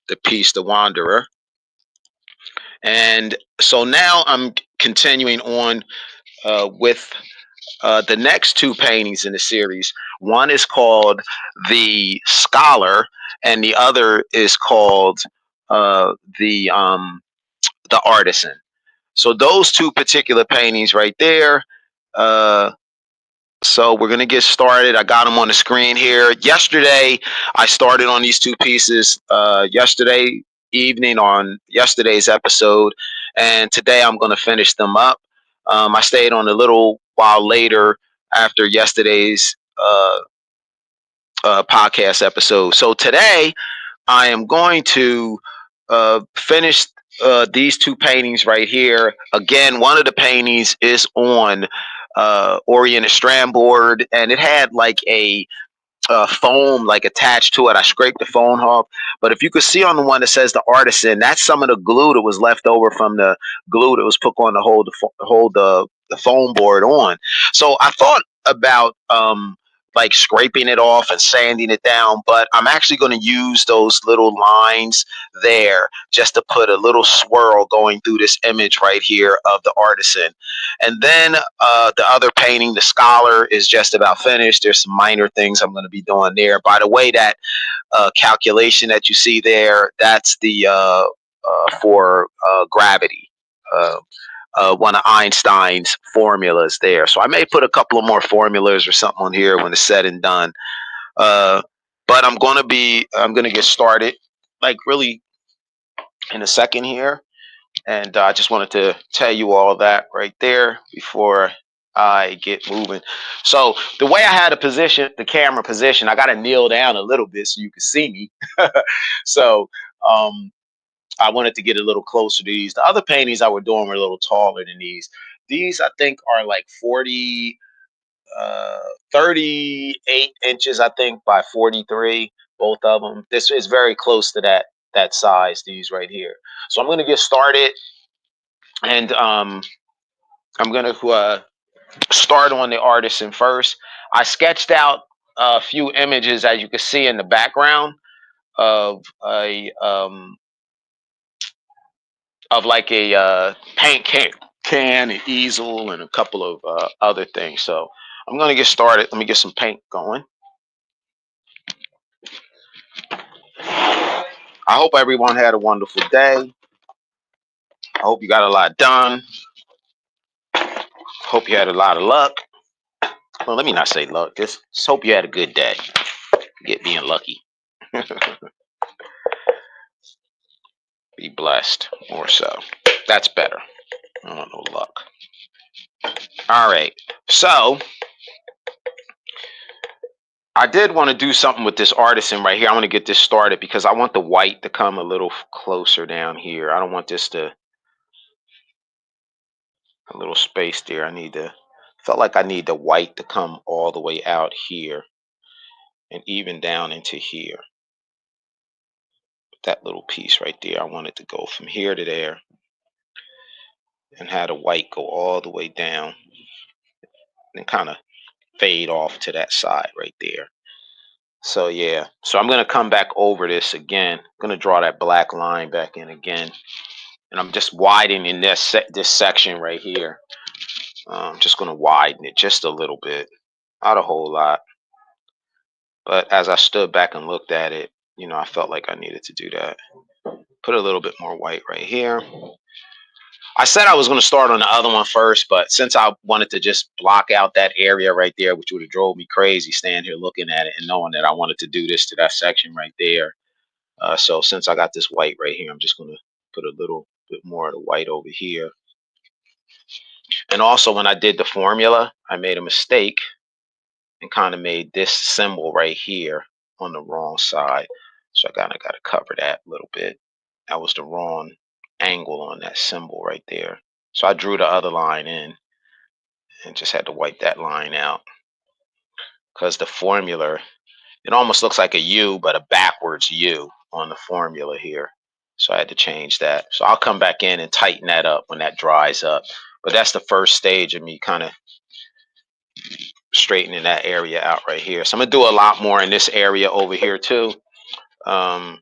The piece, The Wanderer. And so now I'm continuing on with the next two paintings in the series. One is called The Scholar, and the other is called the Artisan. So those two particular paintings right there. Uh, so we're gonna get started. I got them on the screen here. Yesterday, I started on these two pieces. Yesterday evening on yesterday's episode, and today I'm gonna finish them up. I stayed on a little while later after yesterday's podcast episode. So today I am going to finish these two paintings right here. Again, one of the paintings is on oriented strand board, and it had like a foam like attached to it. I scraped the foam off, but if you could see on the one that says The Artisan, that's some of the glue that was left over from the glue that was put on to hold the foam board on. So I thought about like scraping it off and sanding it down, but I'm actually going to use those little lines there just to put a little swirl going through this image right here of the Artisan. And then the other painting, The Scholar, is just about finished. There's some minor things I'm going to be doing there. By the way, that calculation that you see there, that's the for gravity. one of Einstein's formulas there. So I may put a couple of more formulas or something on here when it's said and done. Uh, but I'm gonna get started like really in a second here. And I just wanted to tell you all that right there before I get moving. So the way I had to position the camera position, I got to kneel down a little bit so you can see me. So um, I wanted to get a little closer to these. The other paintings I were doing were a little taller than these. These I think are like uh, 38 inches, I think, by 43. Both of them. This is very close to that size. These right here. So I'm going to get started, and I'm going to start on the artisan first. I sketched out a few images, as you can see in the background, of like a paint can, an easel, and a couple of other things. So I'm going to get started. Let me get some paint going. I hope everyone had a wonderful day. I hope you got a lot done. Hope you had a lot of luck. Well, let me not say luck. Just hope you had a good day. Forget being lucky. Be blessed, more so. That's better. I don't want no luck. All right. So I did want to do something with this artisan right here. I want to get this started because I want the white to come a little closer down here. I don't want this to a little space there. Felt like I need the white to come all the way out here and even down into here. That little piece right there, I want it to go from here to there and have the white go all the way down and kind of fade off to that side right there. So yeah, so I'm gonna come back over this again. I'm gonna draw that black line back in again, and I'm just widening this section right here. I'm just gonna widen it just a little bit, not a whole lot. But as I stood back and looked at it, I felt like I needed to do that. Put a little bit more white right here. I said I was going to start on the other one first, but since I wanted to just block out that area right there, which would have drove me crazy standing here looking at it and knowing that I wanted to do this to that section right there. So since I got this white right here, I'm just going to put a little bit more of the white over here. And also when I did the formula, I made a mistake and kind of made this symbol right here on the wrong side. So I kind of got to cover that a little bit. That was the wrong angle on that symbol right there. So I drew the other line in and just had to wipe that line out because the formula, it almost looks like a U, but a backwards U on the formula here. So I had to change that. So I'll come back in and tighten that up when that dries up. But that's the first stage of me kind of straightening that area out right here. So I'm gonna do a lot more in this area over here too. I'm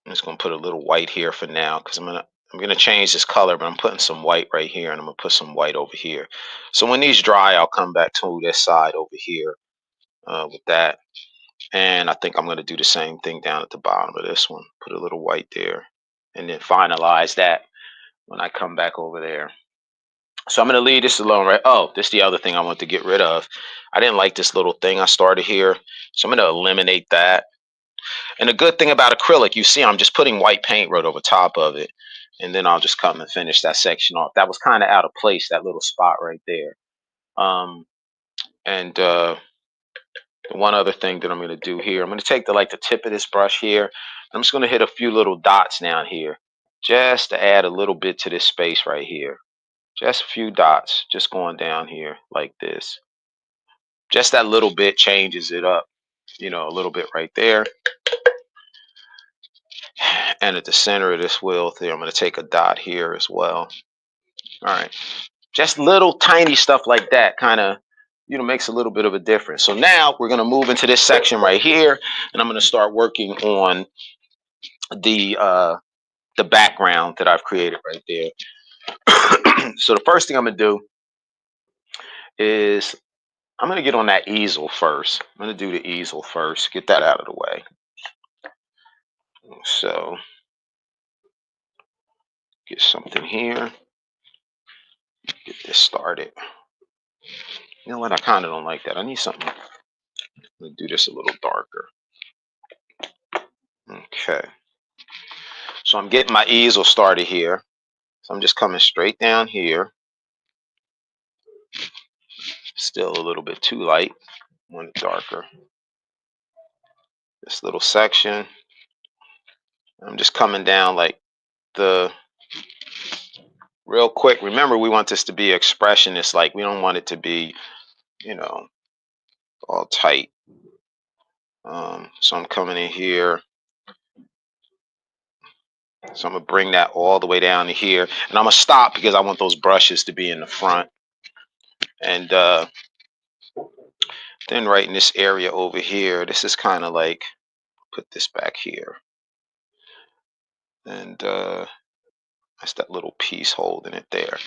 just gonna put a little white here for now because I'm gonna change this color, but I'm putting some white right here, and I'm gonna put some white over here. So when these dry, I'll come back to this side over here with that. And I think I'm gonna do the same thing down at the bottom of this one. Put a little white there, and then finalize that when I come back over there. So I'm going to leave this alone, right? Oh, this is the other thing I want to get rid of. I didn't like this little thing I started here. So I'm going to eliminate that. And the good thing about acrylic, you see, I'm just putting white paint right over top of it. And then I'll just come and finish that section off. That was kind of out of place, that little spot right there. And one other thing that I'm going to do here, I'm going to take the tip of this brush here. I'm just going to hit a few little dots down here just to add a little bit to this space right here. Just a few dots, just going down here like this. Just that little bit changes it up, a little bit right there. And at the center of this wheel there, I'm going to take a dot here as well. All right. Just little tiny stuff like that kind of, makes a little bit of a difference. So now we're going to move into this section right here, and I'm going to start working on the background that I've created right there. So the first thing I'm going to do is I'm going to get on that easel first. I'm going to do the easel first, get that out of the way. So Get something here. Get this started. You know what? I kind of don't like that. I need something. I'm going to do this a little darker. Okay. So I'm getting my easel started here. So I'm just coming straight down here. Still a little bit too light. I want it darker. This little section. I'm just coming down like the real quick. Remember, we want this to be expressionist. Like, we don't want it to be, you know, all tight. So I'm coming in here. So I'm going to bring that all the way down to here. And I'm going to stop because I want those brushes to be in the front. And then right in this area over here, this is kind of like, put this back here. And that's that little piece holding it there.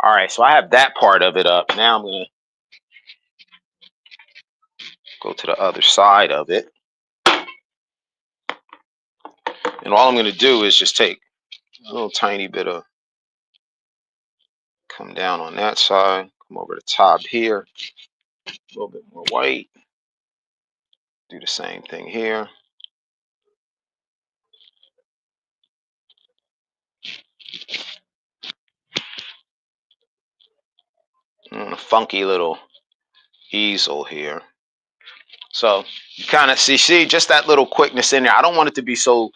All right, so I have that part of it up. Now I'm going to go to the other side of it. And all I'm going to do is just take a little tiny bit of, come down on that side, come over the top here, a little bit more white. Do the same thing here. A funky little easel here. So you kind of see just that little quickness in there. I don't want it to be so,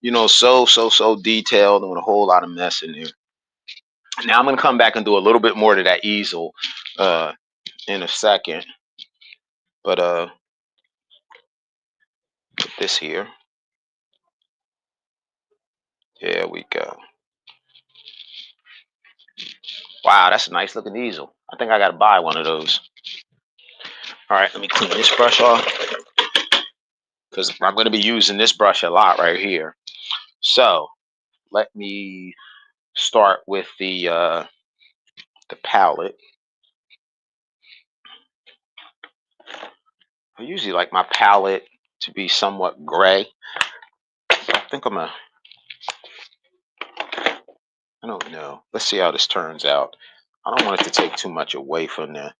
so detailed and with a whole lot of mess in there. Now I'm going to come back and do a little bit more to that easel in a second. But put this here. There we go. Wow, that's a nice looking easel. I think I got to buy one of those. All right, let me clean this brush off because I'm going to be using this brush a lot right here. So let me start with the palette. I usually like my palette to be somewhat gray. I think I don't know. Let's see how this turns out. I don't want it to take too much away from the,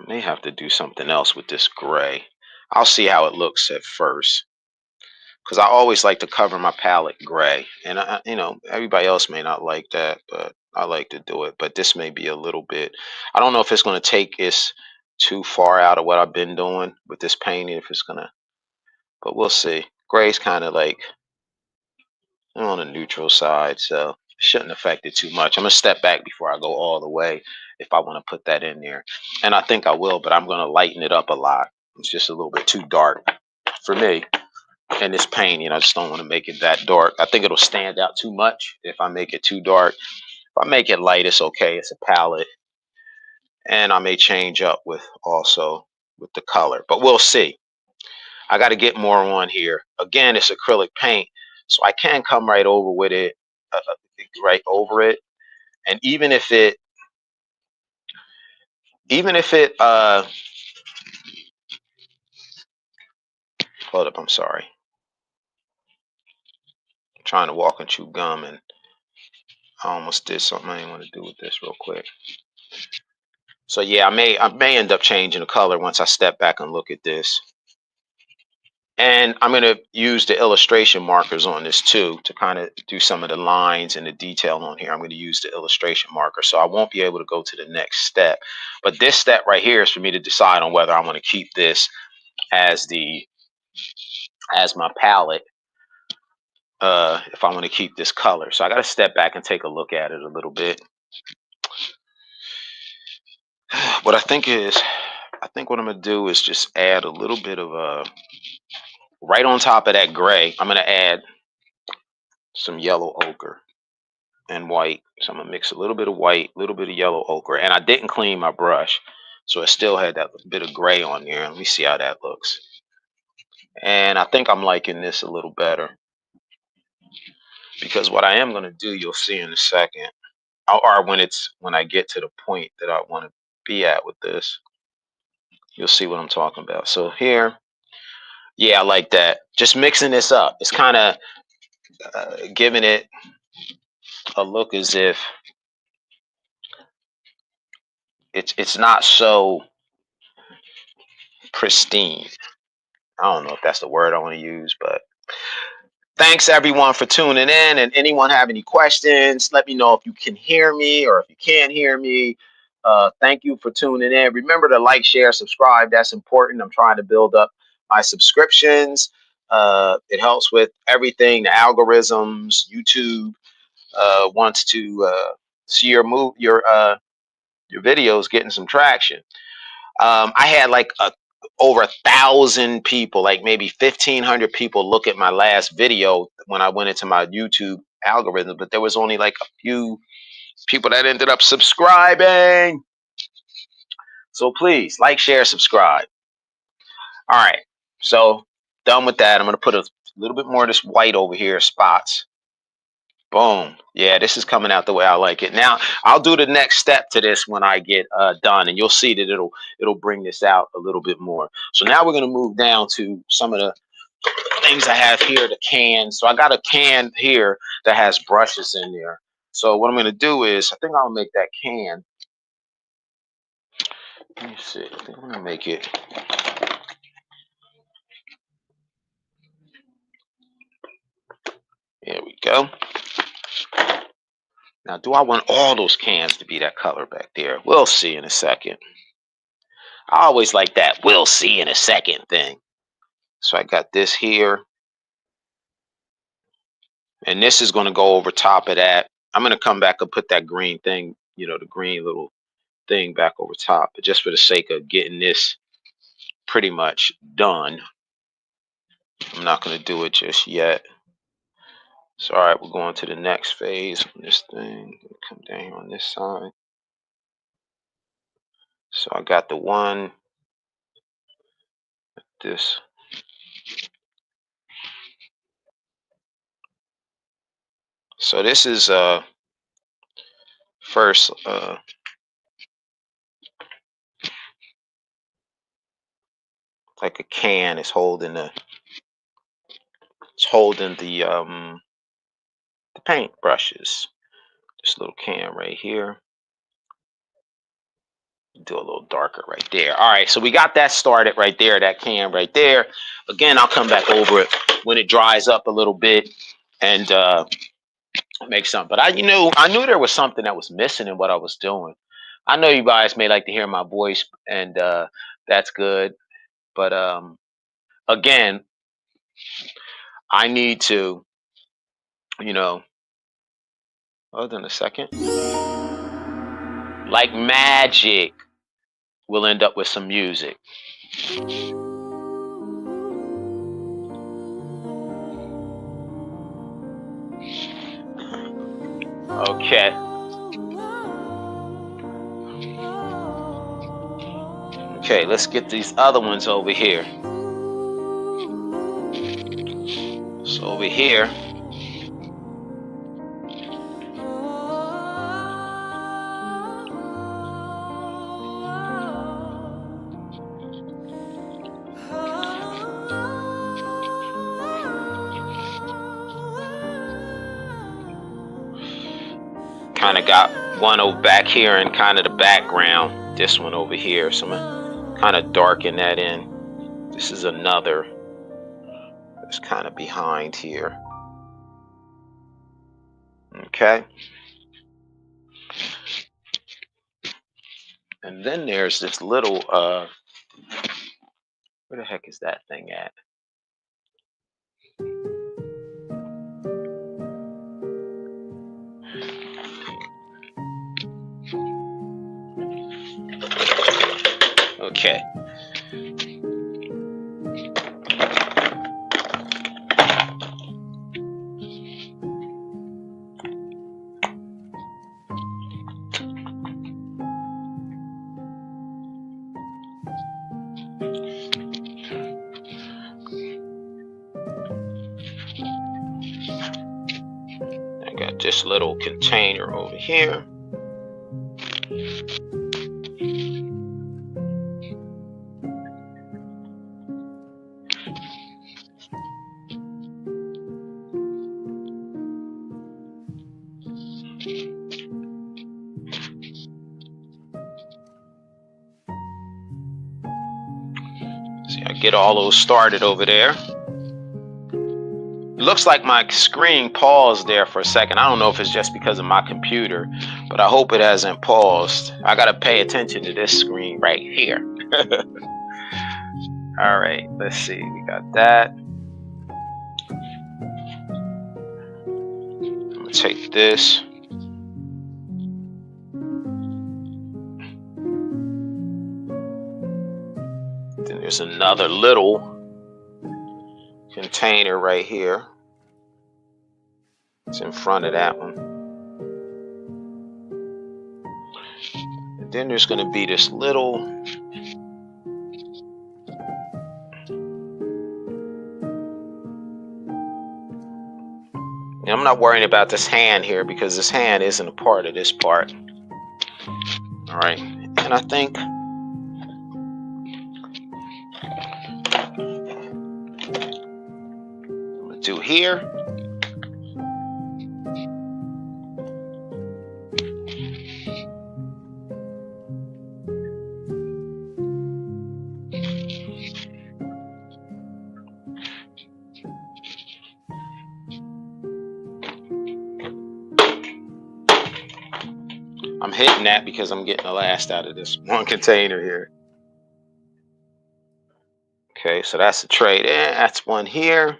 I may have to do something else with this gray. I'll see how it looks at first. Because I always like to cover my palette gray. And, everybody else may not like that, but I like to do it. But this may be a little bit, I don't know if it's going to take this too far out of what I've been doing with this painting, if it's going to, but we'll see. Gray's kind of like on the neutral side, so it shouldn't affect it too much. I'm going to step back before I go all the way if I want to put that in there. And I think I will, but I'm going to lighten it up a lot. It's just a little bit too dark for me. And this painting, I just don't want to make it that dark. I think it'll stand out too much if I make it too dark. If I make it light, it's okay. It's a palette. And I may change up with the color, but we'll see. I got to get more on here. Again, it's acrylic paint, so I can come right over with it, right over it. And even if it, hold up, I'm sorry. I'm trying to walk and chew gum, and I almost did something I didn't want to do with this real quick. So yeah, I may end up changing the color once I step back and look at this. And I'm going to use the illustration markers on this too to kind of do some of the lines and the detail on here. I'm going to use the illustration marker, so I won't be able to go to the next step. But this step right here is for me to decide on whether I want to keep this as my palette, if I want to keep this color. So I got to step back and take a look at it a little bit. What I think what I'm going to do is just add a little bit of right on top of that gray, I'm going to add some yellow ochre and white. So I'm going to mix a little bit of white, a little bit of yellow ochre. And I didn't clean my brush, so it still had that bit of gray on there. Let me see how that looks. And I think I'm liking this a little better, because what I am going to do, you'll see in a second, or when I get to the point that I want to be at with this, you'll see what I'm talking about. So here, yeah, I like that. Just mixing this up. It's kind of giving it look as if it's not so pristine. I don't know if that's the word I want to use, but thanks everyone for tuning in. And anyone have any questions, let me know if you can hear me or if you can't hear me. Thank you for tuning in. Remember to like, share, subscribe. That's important. I'm trying to build up my subscriptions. It helps with everything, the algorithms. YouTube wants to see your videos getting some traction. I had like over 1,000 people, like maybe 1,500 people look at my last video when I went into my YouTube algorithm, but there was only like a few people that ended up subscribing. So please like, share, subscribe. All right. So done with that. I'm going to put a little bit more of this white over here, spots. Boom. Yeah, this is coming out the way I like it. Now, I'll do the next step to this when I get done, and you'll see that it'll bring this out a little bit more. So now we're going to move down to some of the things I have here, the cans. So I got a can here that has brushes in there. So what I'm going to do is, I think I'll make that can. Let me see. I think I'm going to make it. There we go. Now, do I want all those cans to be that color back there? We'll see in a second. I always like that "we'll see in a second" thing. So I got this here. And this is going to go over top of that. I'm going to come back and put that green thing, the green little thing back over top. But just for the sake of getting this pretty much done, I'm not going to do it just yet. So, all right, we're going to the next phase on this thing. Come down here on this side. So I got the one, this. So this is first like a can is holding the paint brushes. This little can right here. Do a little darker right there. All right, so we got that started right there, that can right there. Again, I'll come back over it when it dries up a little bit and make something. But I knew there was something that was missing in what I was doing. I know you guys may like to hear my voice, and that's good. But again, I need to, hold on a second. Like magic, we'll end up with some music. Okay. Okay, let's get these other ones over here. So over here, kind of got one over back here in kind of the background. This one over here, so I'm gonna kind of darken that in. This is another that's kind of behind here. Okay. And then there's this little, where the heck is that thing at? Okay. I got this little container over here. get all those started over there. It looks like my screen paused there for a second. I don't know if it's just because of my computer, but I hope it hasn't paused. I gotta pay attention to this screen right here. All right, let's see. We got that. I'm gonna take this. Then there's another little container right here. It's in front of that one. And then there's going to be this little I'm not worrying about this hand here because this hand isn't a part of this part. All right, and I think I'm gonna do here. I'm hitting that because I'm getting the last out of this one container here. Okay, so that's a tray there. That's one here.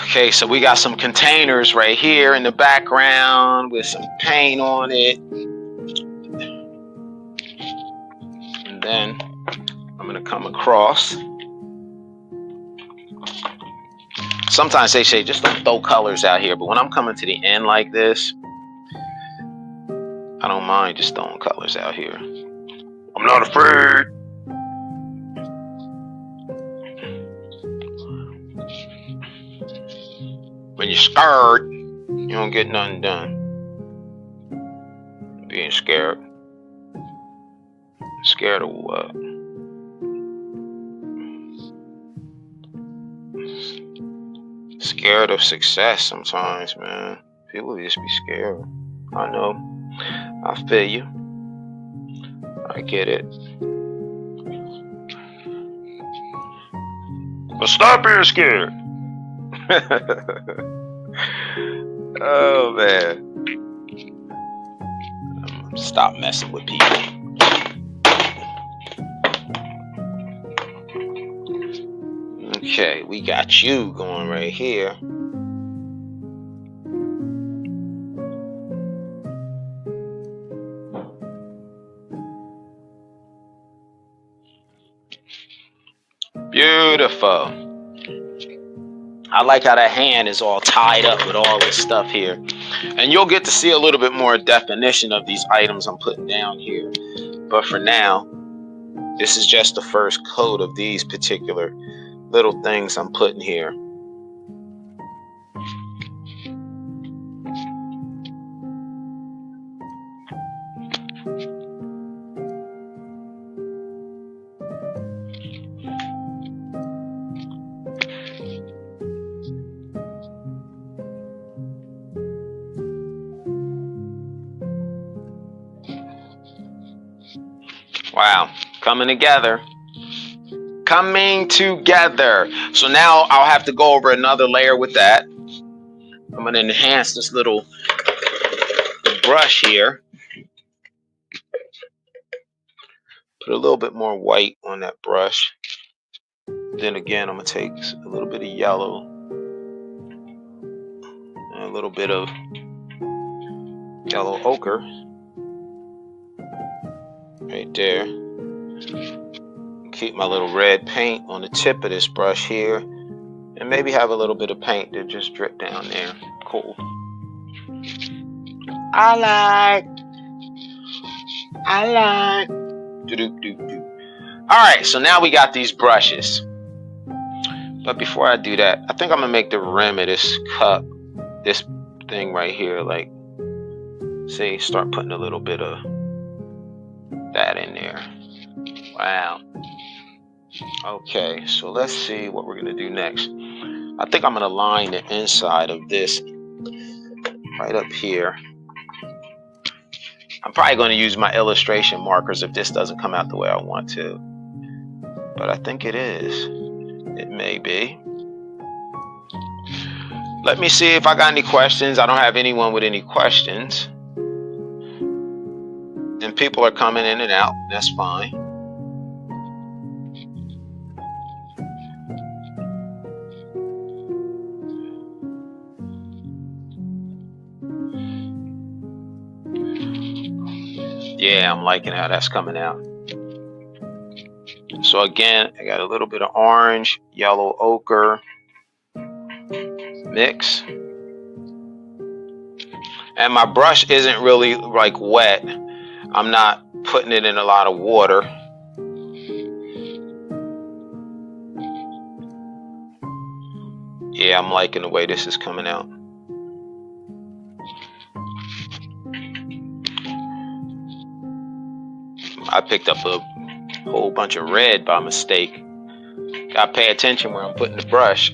Okay, so we got some containers right here in the background with some paint on it. And then I'm going to come across. Sometimes they say just don't throw colors out here, but when I'm coming to the end like this, I don't mind just throwing colors out here. I'm not afraid. When you're scared, you don't get nothing done. Being scared. Scared of what? Scared of success sometimes, man. People just be scared. I know. I feel you. I get it. But stop being scared. Oh, man. Stop messing with people. Okay, we got you going right here. Beautiful. I like how that hand is all tied up with all this stuff here. And you'll get to see a little bit more definition of these items I'm putting down here. But for now, this is just the first coat of these particular little things I'm putting here. Wow, coming together. Coming together. So now I'll have to go over another layer with that. I'm going to enhance this little brush here. Put a little bit more white on that brush. Then again, I'm going to take a little bit of yellow and a little bit of yellow ochre right there. Keep my little red paint on the tip of this brush here, and maybe have a little bit of paint that just drip down there. Cool. I like. Do. All right, so now we got these brushes. But before I do that, I think I'm gonna make the rim of this cup, this thing right here, like, see, start putting a little bit of that in there. Wow. Okay, so let's see what we're gonna do next. I think I'm gonna line the inside of this right up here. I'm probably going to use my illustration markers if this doesn't come out the way I want to. But I think it is. It may be. Let me see if I got any questions. I don't have anyone with any questions. And people are coming in and out. That's fine. Yeah, I'm liking how that's coming out. So again, I got a little bit of orange, yellow ochre mix. And my brush isn't really like wet. I'm not putting it in a lot of water. Yeah, I'm liking the way this is coming out. I picked up a whole bunch of red by mistake. Gotta pay attention where I'm putting the brush.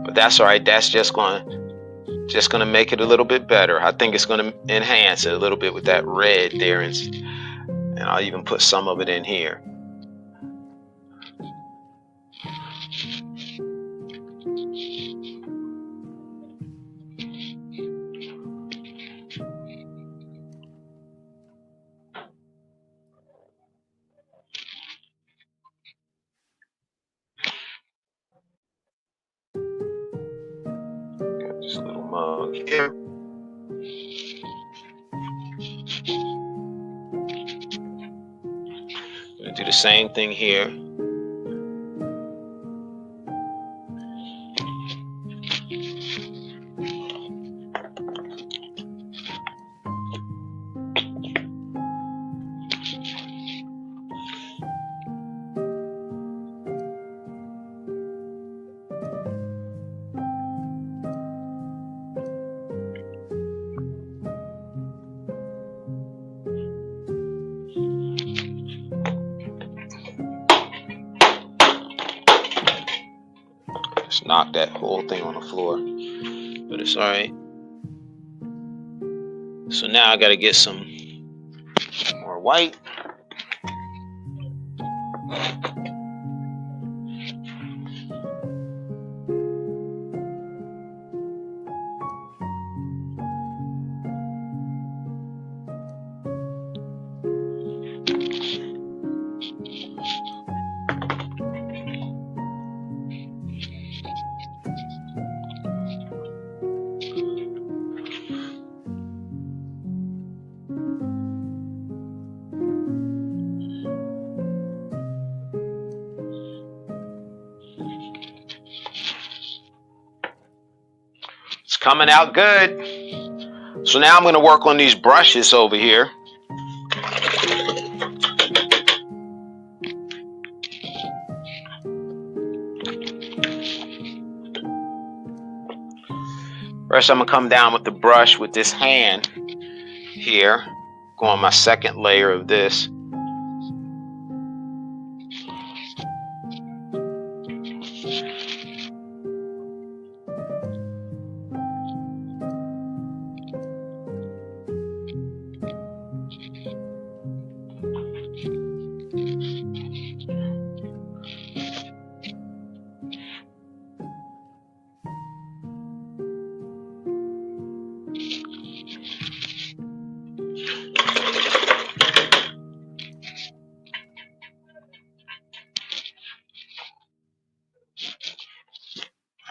But that's all right. That's just gonna make it a little bit better. I think it's gonna enhance it a little bit with that red there, and I'll even put some of it in here. Got this little mug here. Gonna do the same thing here. Just knock that whole thing on the floor, but it's all right. So now I got to get some more white. It's coming out good. So now I'm going to work on these brushes over here. First, I'm going to come down with the brush with this hand here. Go on my second layer of this.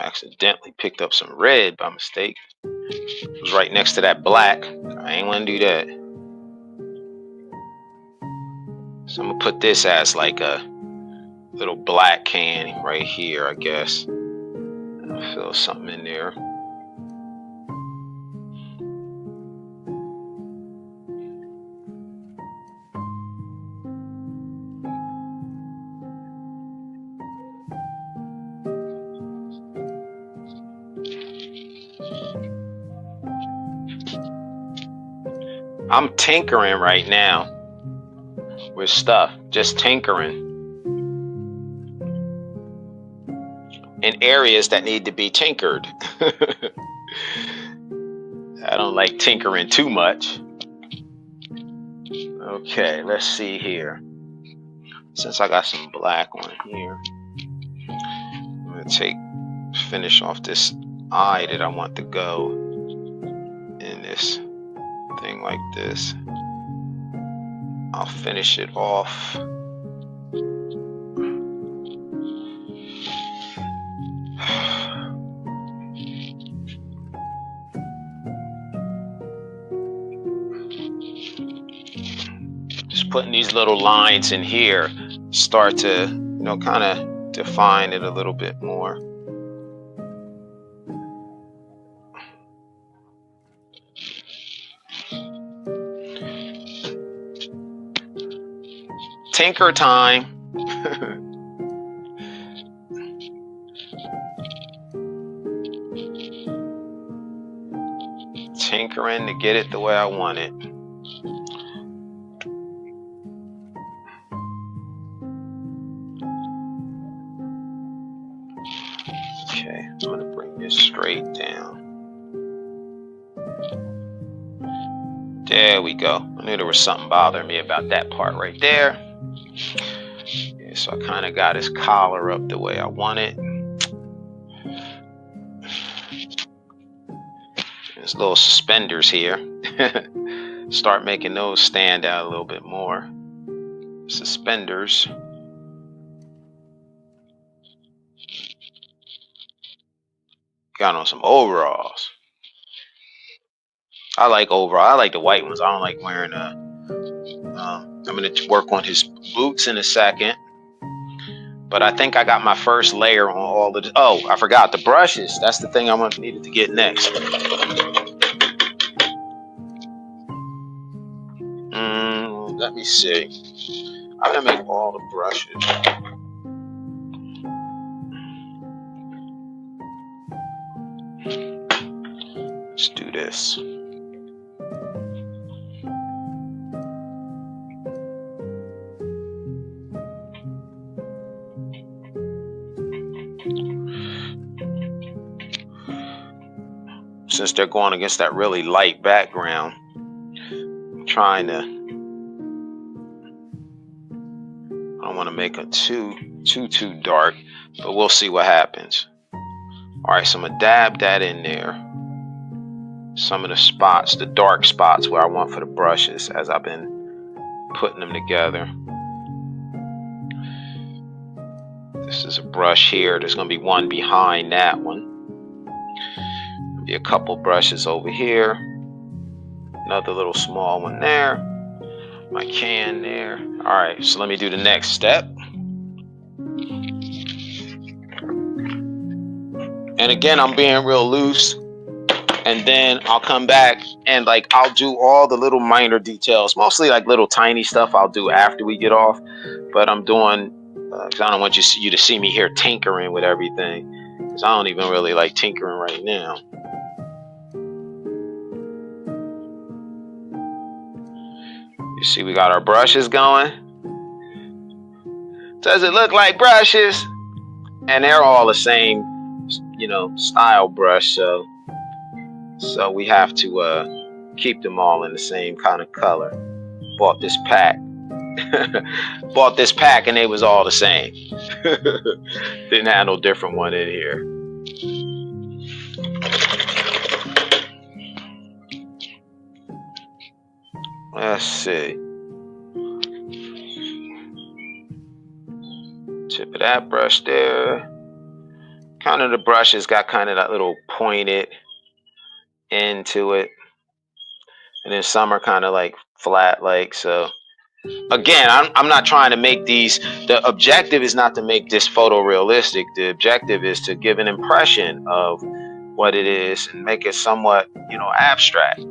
I accidentally picked up some red by mistake. It was right next to that black. I ain't want to do that. So I'm going to put this as like a little black can right here, I guess. I'll fill something in there. I'm tinkering right now with stuff, just tinkering in areas that need to be tinkered. I don't like tinkering too much. Okay, let's see here. Since I got some black on here, I'm gonna finish off this eye that I want to go in this thing like this. I'll finish it off. Just putting these little lines in here start to, kind of define it a little bit more. Tinker time. Tinkering to get it the way I want it. Okay, I'm going to bring this straight down. There we go. I knew there was something bothering me about that part right there. Yeah, so I kind of got his collar up the way I want it. There's little suspenders here. Start making those stand out a little bit more. Suspenders. Got on some overalls. I like overalls. I like the white ones. I don't like wearing I'm going to work on his boots in a second. But I think I got my first layer on all of the... Oh, I forgot the brushes. That's the thing I needed to get next. Let me see. I'm going to make all the brushes. Let's do this. Since they're going against that really light background, I'm trying to... I don't want to make it too dark, but we'll see what happens. All right, so I'm going to dab that in there. Some of the spots, the dark spots where I want for the brushes as I've been putting them together. This is a brush here. There's going to be one behind that one. There'll be a couple brushes over here. Another little small one there. My can there. All right, so let me do the next step. And again, I'm being real loose. And then I'll come back and I'll do all the little minor details, mostly little tiny stuff I'll do after we get off. But I'm doing, because I don't want you to see me here tinkering with everything. Because I don't even really like tinkering right now. You see we got our brushes going. Does it look like brushes? And they're all the same, style brush. So we have to keep them all in the same kind of color. Bought this pack. And they was all the same. Didn't have no different one in here. Let's see. Tip of that brush there. Kind of the brush has got kind of that little pointed into it. And then some are kind of flat so. Again, I'm not trying to make these... The objective is not to make this photorealistic. The objective is to give an impression of what it is and make it somewhat, abstract.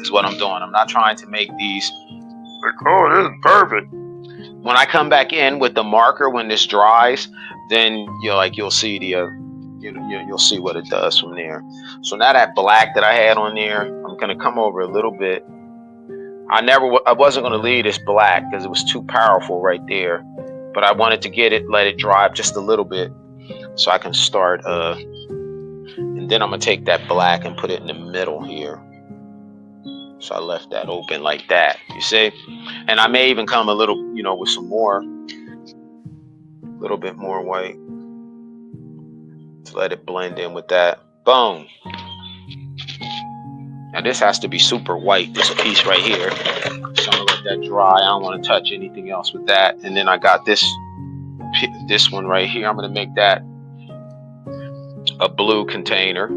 Is what I'm doing. I'm not trying to make these oh, this is perfect. When I come back in with the marker, when this dries, then you'll see the you'll see what it does from there. So now that black that I had on there, I'm gonna come over a little bit. I wasn't gonna leave this black because it was too powerful right there, but I wanted to let it dry just a little bit, so I can start and then I'm gonna take that black and put it in the middle here. So I left that open like that, you see? And I may even come a little, with some more, a little bit more white to let it blend in with that. Boom. Now this has to be super white, this piece right here. So I'm gonna let that dry. I don't want to touch anything else with that. And then I got this one right here. I'm gonna make that a blue container.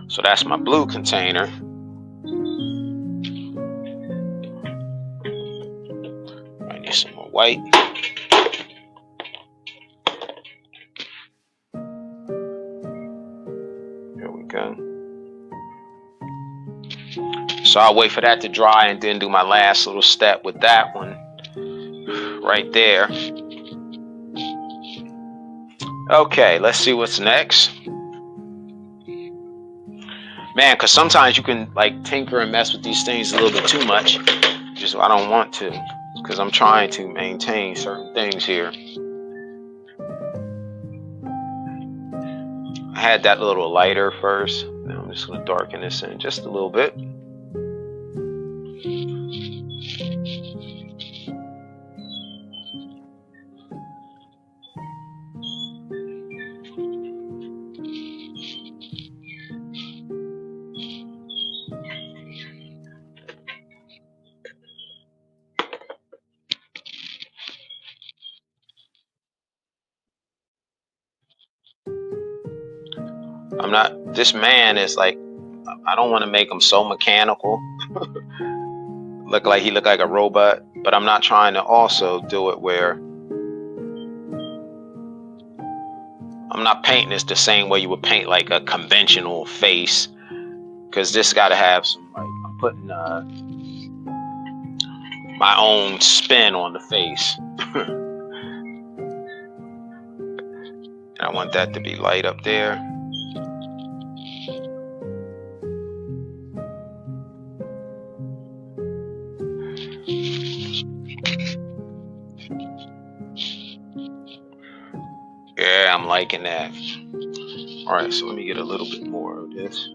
So that's my blue container. I need some more white. There we go. So I'll wait for that to dry and then do my last little step with that one right there. Okay, let's see what's next. Man, because sometimes you can like tinker and mess with these things a little bit too much. Just I don't want to, because I'm trying to maintain certain things here. I had that a little lighter first. Now I'm just going to darken this in just a little bit. This man is like, I don't want to make him so mechanical. He look like a robot, but I'm not trying to also do it where I'm not painting this the same way you would paint like a conventional face, because this got to have some, like, I'm putting my own spin on the face. And I want that to be light up there. Yeah, I'm liking that. All right, so let me get a little bit more of this.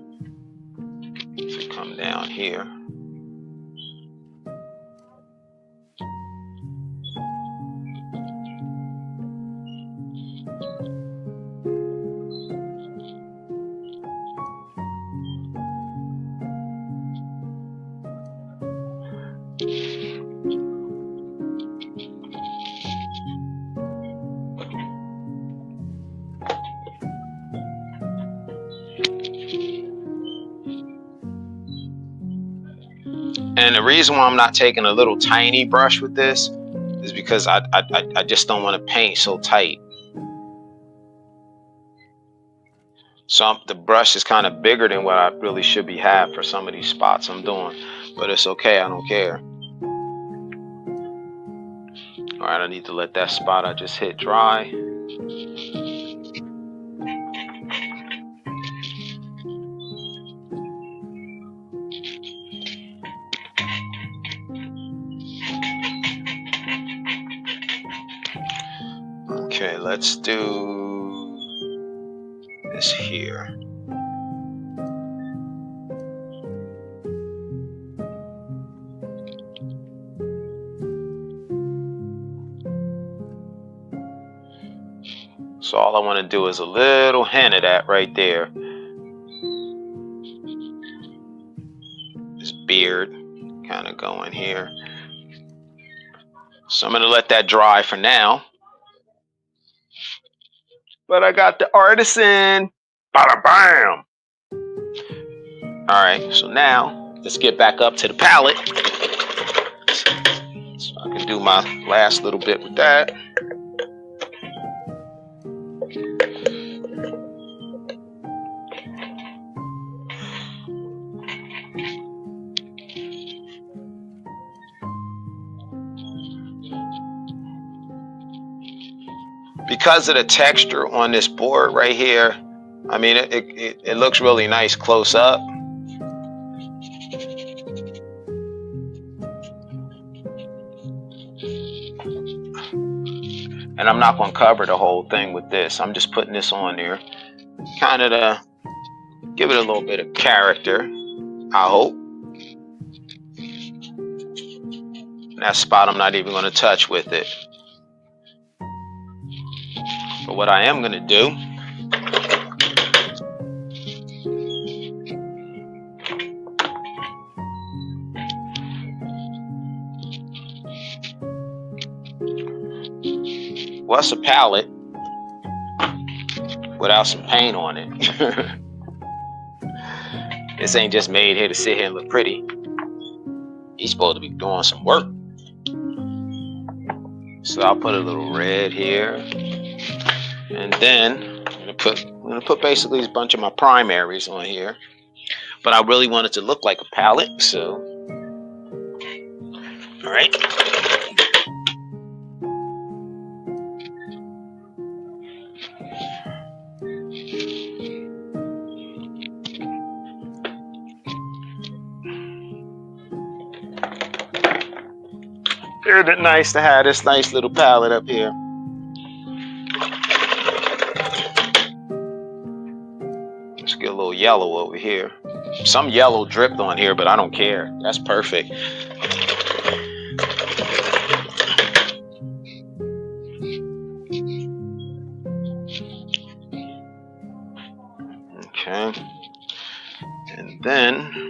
So come down here. And the reason why I'm not taking a little tiny brush with this is because I just don't want to paint so tight. So the brush is kind of bigger than what I really should be have for some of these spots I'm doing. But it's okay, I don't care. All right, I need to let that spot I just hit dry. Okay, let's do this here. So all I want to do is a little hint of that right there. This beard kind of going here. So I'm going to let that dry for now. But I got the artisan. Bada bam. All right, so now let's get back up to the palette. So I can do my last little bit with that. Because of the texture on this board right here, I mean, it looks really nice close up. And I'm not going to cover the whole thing with this. I'm just putting this on there, kind of to give it a little bit of character, I hope. And that spot I'm not even going to touch with it. But what I am going to do, what's a palette without some paint on it? This ain't just made here to sit here and look pretty. He's supposed to be doing some work. So I'll put a little red here, and then I'm gonna put basically a bunch of my primaries on here. But I really want it to look like a palette, so all right. Isn't it nice to have this nice little palette up here? Let's get a little yellow over here. Some yellow dripped on here, but I don't care. That's perfect. Okay. And then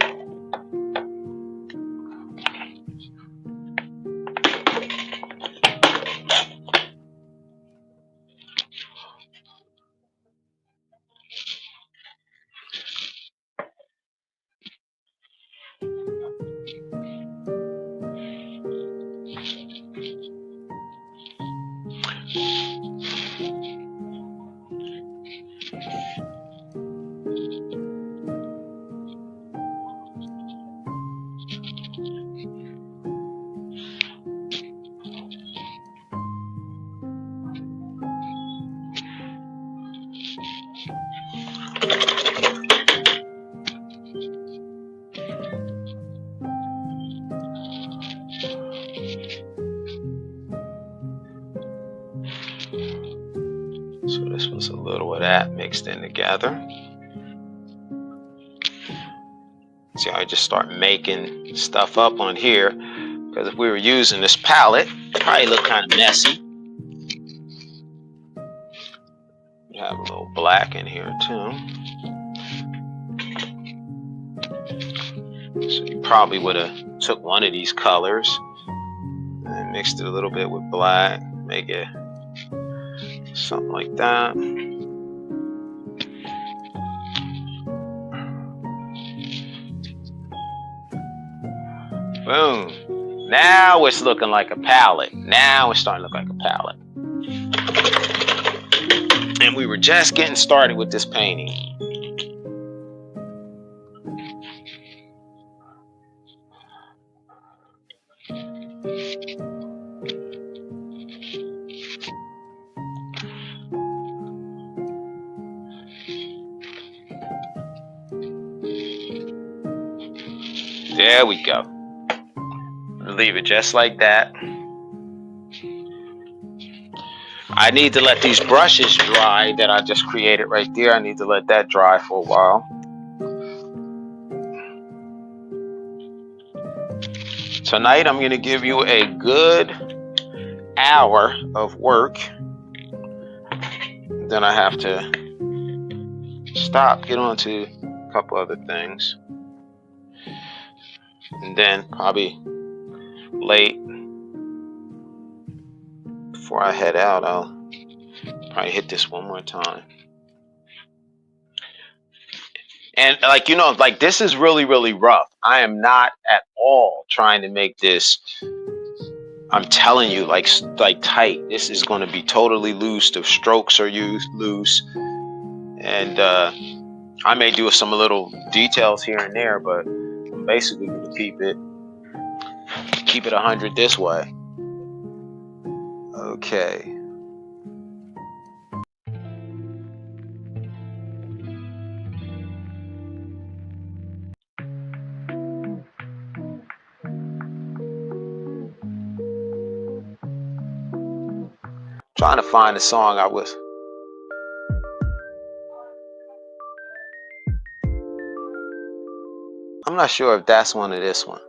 so this was a little of that mixed in together. See how I just start making stuff up on here, because if we were using this palette, it'd probably look kind of messy. You have a little black in here too. So you probably would have took one of these colors and mixed it a little bit with black, make it something like that. Boom. Now it's looking like a palette. Now it's starting to look like a palette. And we were just getting started with this painting. There we go. Leave it just like that. I need to let these brushes dry that I just created right there. I need to let that dry for a while. Tonight I'm going to give you a good hour of work. Then I have to stop, get on to a couple other things. And then probably late, before I head out, I'll probably hit this one more time. And like this is really, really rough. I am not at all trying to make this, I'm telling you, like tight. This is going to be totally loose. The strokes are loose. And I may do some little details here and there, but I'm basically going to keep it 100 this way. Okay. Trying to find the song I was. I'm not sure if that's one or this one.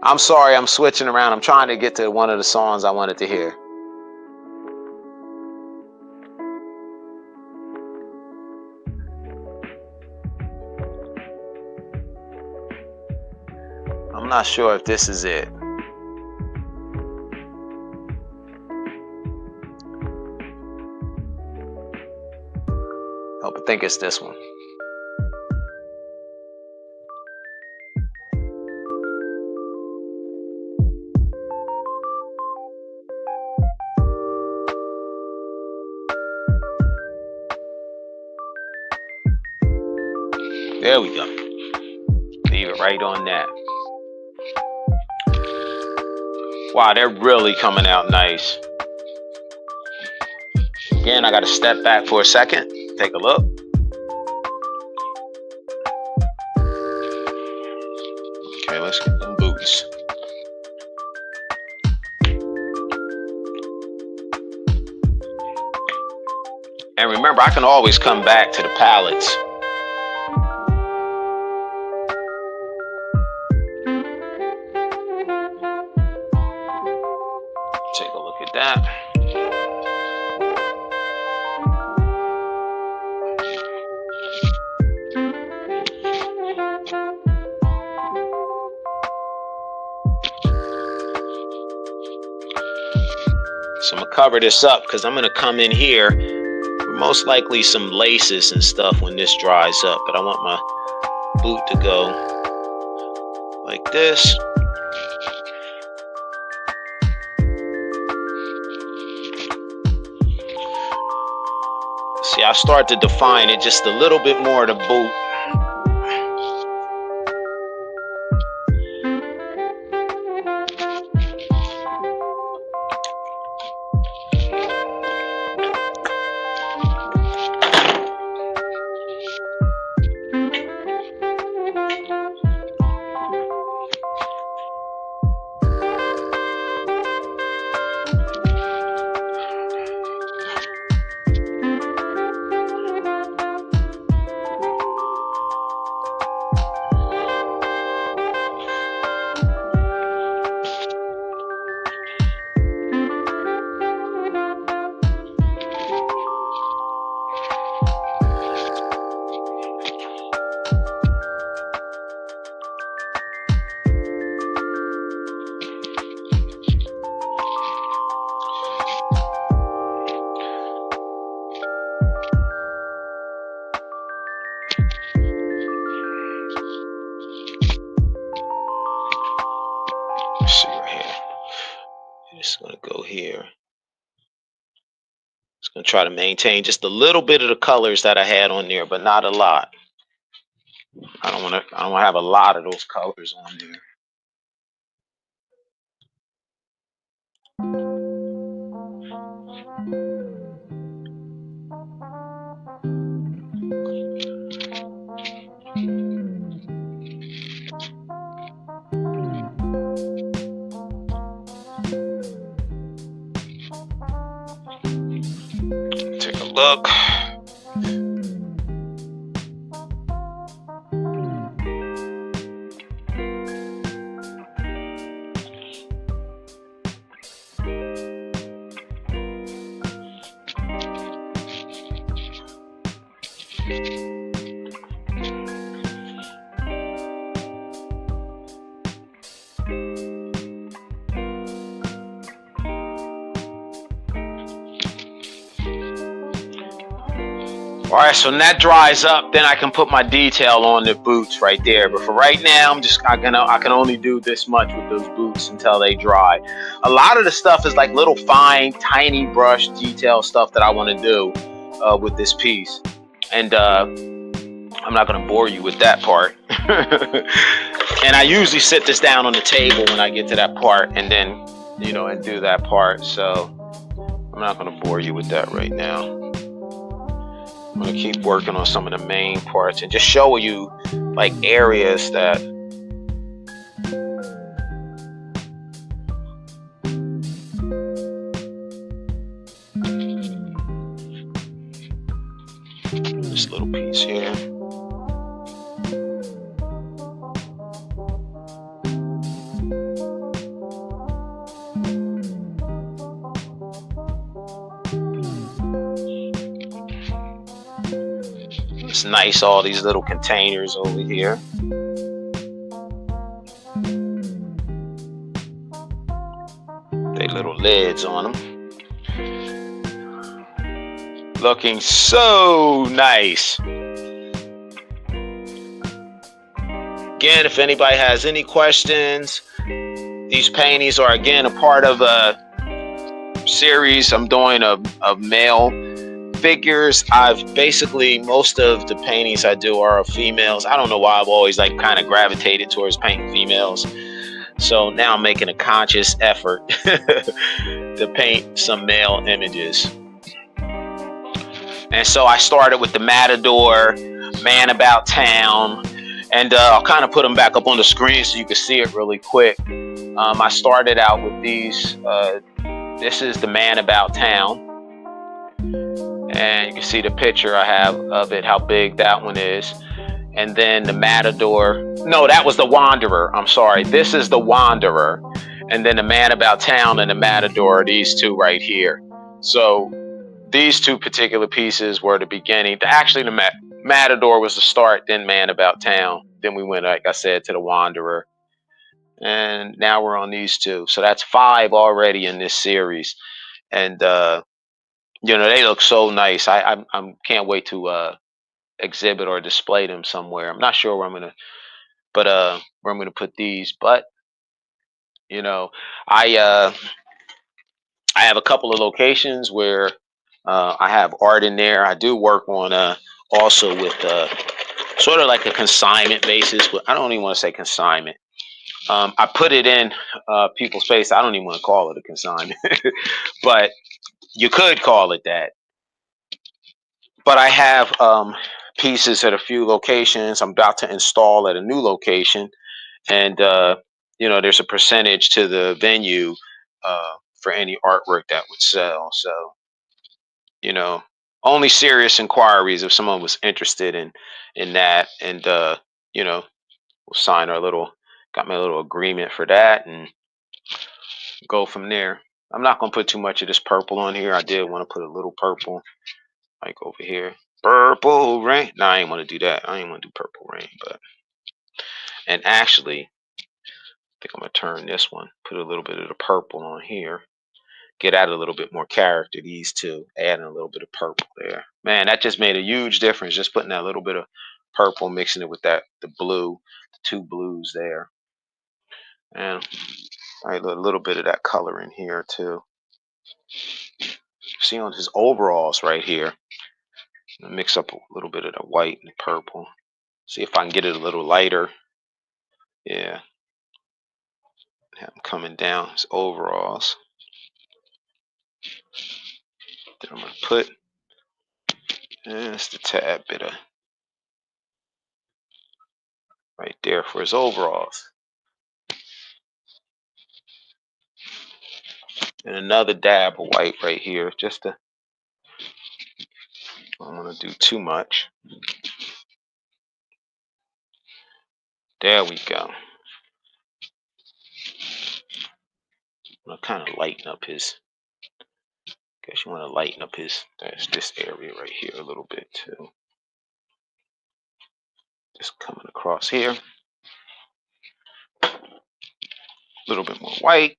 I'm sorry, I'm switching around. I'm trying to get to one of the songs I wanted to hear. I'm not sure if this is it. I think it's this one. There we go. Leave it right on that. Wow, they're really coming out nice. Again, I got to step back for a second. Take a look. Okay, let's get them boots. And remember, I can always come back to the palettes. Take a look at that. So I'm going to cover this up because I'm going to come in here with most likely some laces and stuff when this dries up. But I want my boot to go like this. See, I start to define it just a little bit more, the boot. See right here. Just gonna go here. Just gonna try to maintain just a little bit of the colors that I had on there, but not a lot. I don't want to have a lot of those colors on there. Take a look. All right, so when that dries up, then I can put my detail on the boots right there. But for right now, I can only do this much with those boots until they dry. A lot of the stuff is like little fine, tiny brush detail stuff that I want to do with this piece. And I'm not going to bore you with that part. And I usually sit this down on the table when I get to that part and then, and do that part. So I'm not going to bore you with that right now. I'm going to keep working on some of the main parts and just show you like areas that little piece here. It's nice, all these little containers over here. They little lids on them. Looking so nice. Again, if anybody has any questions, these paintings are again a part of a series I'm doing of male figures. I've basically, most of the paintings I do are of females. I don't know why I've always like kind of gravitated towards painting females. So now I'm making a conscious effort to paint some male images. And so I started with the Matador, Man About Town, and I'll kind of put them back up on the screen so you can see it really quick. I started out with these. This is the Man About Town. And you can see the picture I have of it, how big that one is. And then the Matador. No, that was the Wanderer. I'm sorry. This is the Wanderer. And then the Man About Town and the Matador are these two right here. So these two particular pieces were the beginning. Actually, the Matador was the start, then Man About Town. Then we went, like I said, to the Wanderer. And now we're on these two. So that's 5 already in this series. And, you know, they look so nice. I can't wait to exhibit or display them somewhere. I'm not sure where I'm gonna, but where I'm gonna put these. But you know, I have a couple of locations where I have art in there. I do work on also with sort of like a consignment basis. But I don't even want to say consignment. I put it in people's face. I don't even want to call it a consignment, but you could call it that. But I have pieces at a few locations. I'm about to install at a new location, and you know, there's a percentage to the venue for any artwork that would sell. So, you know, only serious inquiries if someone was interested in that, and you know, we'll sign our little, got my little agreement for that, and go from there. I'm not gonna put too much of this purple on here. I did want to put a little purple, like over here. Purple rain. No, I ain't want to do that. I ain't want to do purple rain, but, and actually, I think I'm gonna turn this one, put a little bit of the purple on here, get out a little bit more character. These two, adding a little bit of purple there. Man, that just made a huge difference. Just putting that little bit of purple, mixing it with that the blue, the 2 blues there, and a little bit of that color in here too. See on his overalls right here. Mix up a little bit of the white and the purple. See if I can get it a little lighter. Yeah. Have him coming down his overalls. Then I'm going to put just a tad bit of right there for his overalls. And another dab of white right here. Just to, I don't want to do too much. There we go. I'm going to kind of lighten up his, guess you want to lighten up his, that's this area right here a little bit too. Just coming across here. A little bit more white.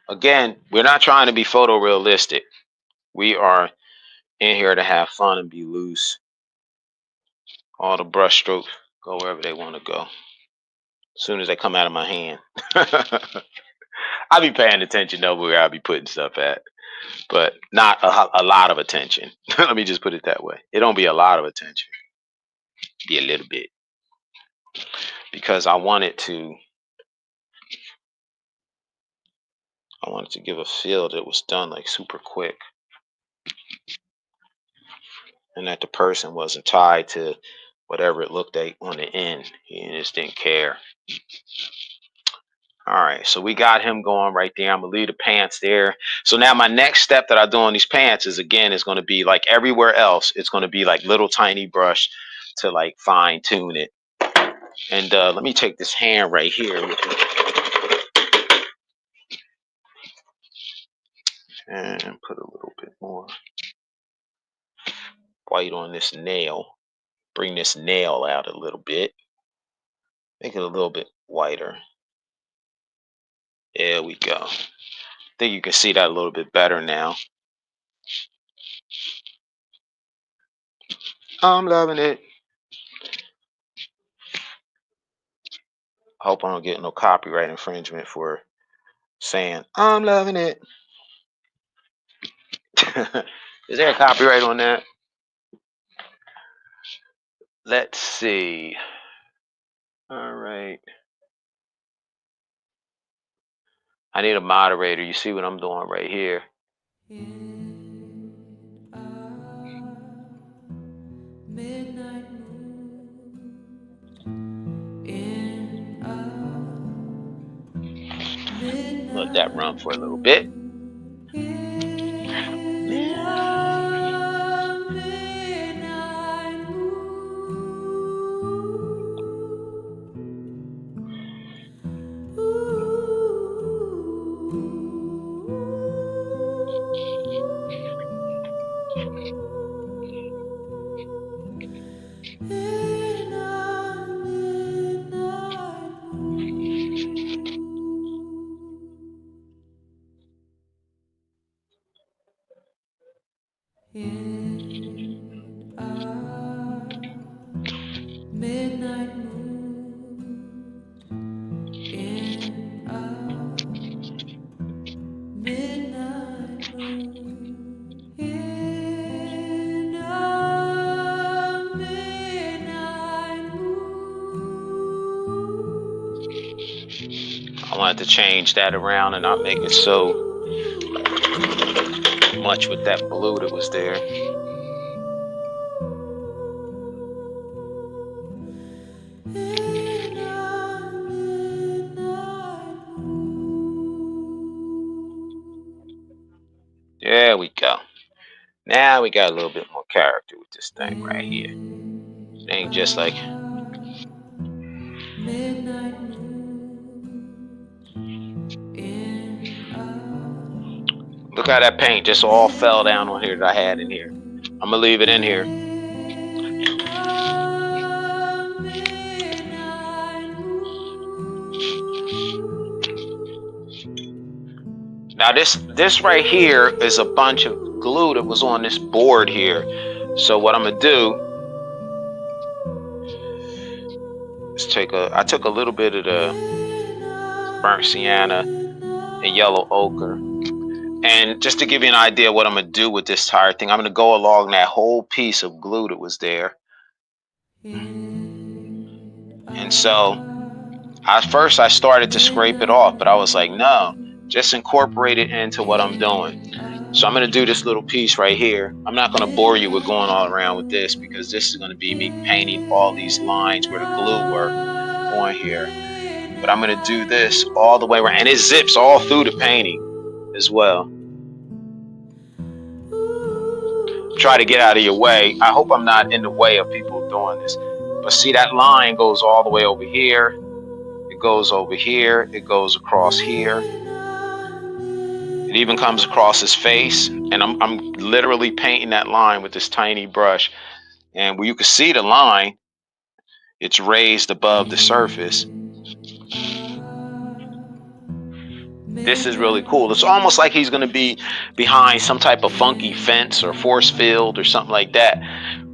Again, we're not trying to be photorealistic. We are in here to have fun and be loose. All the brush strokes go wherever they want to go. As soon as they come out of my hand. I'll be paying attention though where I'll be putting stuff at. But not a lot of attention. Let me just put it that way. It don't be a lot of attention. Be a little bit. Because I wanted to give a feel that it was done like super quick. And that the person wasn't tied to whatever it looked like on the end. He just didn't care. All right, so we got him going right there. I'm gonna leave the pants there. So now my next step that I do on these pants is going to be like everywhere else. It's going to be like little tiny brush to like fine tune it. And let me take this hand right here and put a little bit more white on this nail. Bring this nail out a little bit. Make it a little bit whiter. There we go. I think you can see that a little bit better now. I'm loving it. I hope I don't get no copyright infringement for saying I'm loving it. Is there a copyright on that? Let's see. All right. I need a moderator. You see what I'm doing right here. Midnight Let that run for a little bit. midnight moon in a midnight moon in a midnight moon. I wanted to change that around and not make it so much with that blue that was there. There we go. Now we got a little bit more character with this thing right here. It ain't just like Midnight look how that paint just all fell down on here that I had in here. I'm gonna leave it in here. Now this right here is a bunch of glue that was on this board here. So what I'm gonna do is I took a little bit of the burnt sienna and yellow ochre. And just to give you an idea of what I'm gonna do with this entire thing, I'm gonna go along that whole piece of glue that was there. And so at first I started to scrape it off, but I was like, no, just incorporate it into what I'm doing. So I'm going to do this little piece right here. I'm not going to bore you with going all around with this because this is going to be me painting all these lines where the glue were on here. But I'm going to do this all the way around. And it zips all through the painting as well. Try to get out of your way. I hope I'm not in the way of people doing this. But see, that line goes all the way over here. It goes over here. It goes across here. It even comes across his face. And I'm literally painting that line with this tiny brush. And where you can see the line, it's raised above the surface. This is really cool. It's almost like he's going to be behind some type of funky fence or force field or something like that,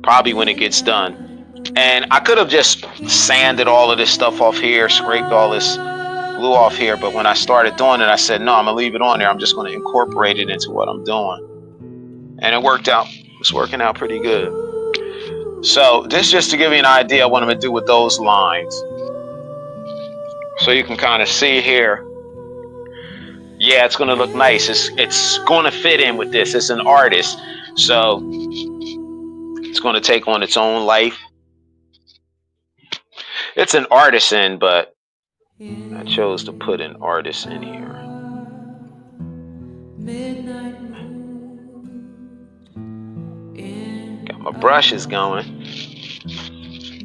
probably when it gets done. And I could have just sanded all of this stuff off here, scraped all this glue off here, but when I started doing it, I said, no, I'm going to leave it on there. I'm just going to incorporate it into what I'm doing. And it worked out. It's working out pretty good. So this just to give you an idea of what I'm going to do with those lines. So you can kind of see here. Yeah, it's going to look nice. It's going to fit in with this. It's an artist. So it's going to take on its own life. It's an artisan, but I chose to put an artist in here. Midnight moon in Got my brushes going.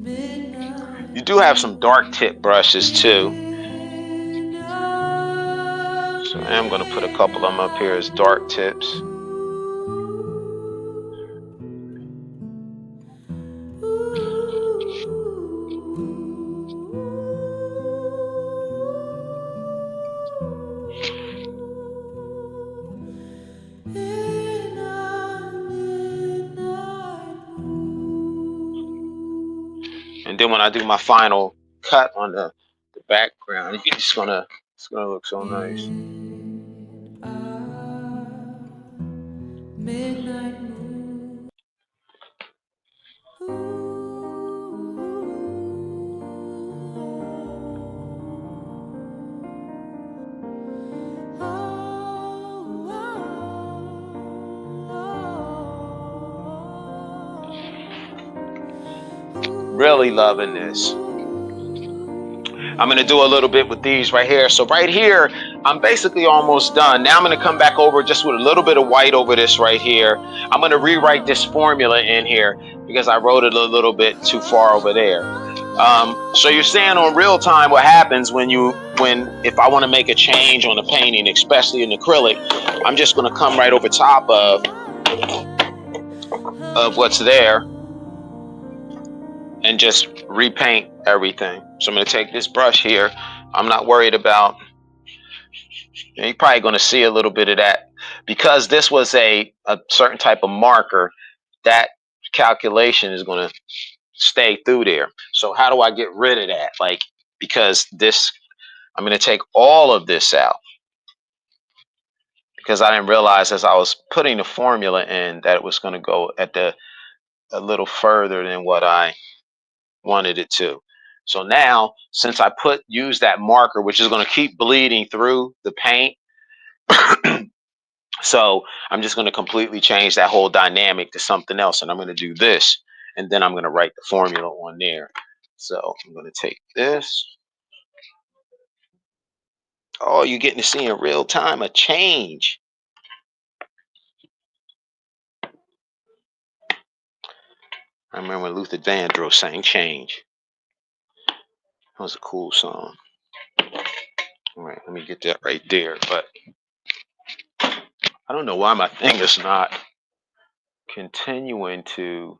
midnight You do have some dark tip brushes too. So I am going to put a couple of them up here as dark tips. And then when I do my final cut on the background, it's gonna look so nice. midnight moon. Really loving this. I'm going to do a little bit with these right here. So right here, I'm basically almost done. Now I'm going to come back over just with a little bit of white over this right here. I'm going to rewrite this formula in here because I wrote it a little bit too far over there. So you're seeing on real time what happens if I want to make a change on a painting, especially in acrylic, I'm just going to come right over top of what's there and just repaint everything. So I'm going to take this brush here. I'm not worried about, you're probably going to see a little bit of that because this was a certain type of marker. That calculation is going to stay through there. So how do I get rid of that? Because this, I'm going to take all of this out because I didn't realize as I was putting the formula in that it was going to go a little further than what I wanted it to. So now, since I use that marker, which is going to keep bleeding through the paint, so I'm just going to completely change that whole dynamic to something else. And I'm going to do this, and then I'm going to write the formula on there. So I'm going to take this. Oh, you're getting to see in real time a change. I remember when Luther Vandross sang Change. That was a cool song. All right, let me get that right there. But I don't know why my thing is not continuing to.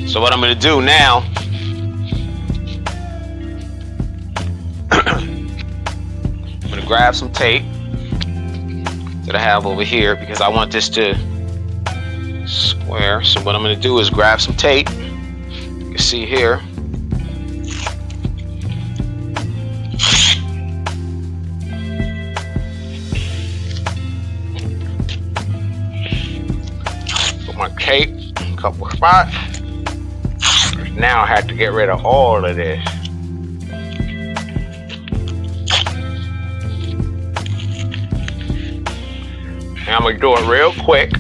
So what I'm going to do now, I'm going to grab some tape that I have over here because I want this to square. So what I'm going to do is grab some tape. You can see here. Put my tape in a couple of spots. Now I have to get rid of all of this. And I'm going to do it real quick.